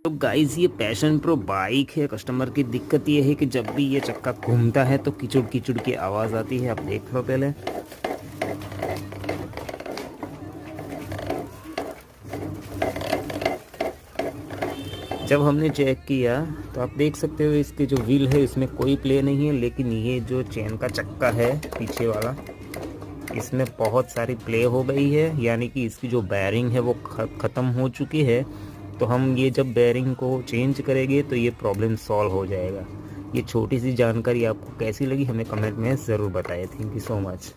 तो गाइस ये passion pro bike है। कस्टमर की दिक्कत ये है कि जब भी ये चक्का घूमता है तो किचुड़ किचुड़ की आवाज़ आती है। आप देख लो पहले। जब हमने चेक किया तो आप देख सकते हो इसके जो व्हील है इसमें कोई प्ले नहीं है, लेकिन ये जो चेन का चक्का है पीछे वाला, इसमें बहुत सारी प्ले हो गई है। यानी कि इसकी जो बेयरिंग है वो ख़त्म हो चुकी है। तो हम ये जब बेयरिंग को चेंज करेंगे तो ये प्रॉब्लम सॉल्व हो जाएगा। ये छोटी सी जानकारी आपको कैसी लगी हमें कमेंट में ज़रूर बताएं। Thank you so much.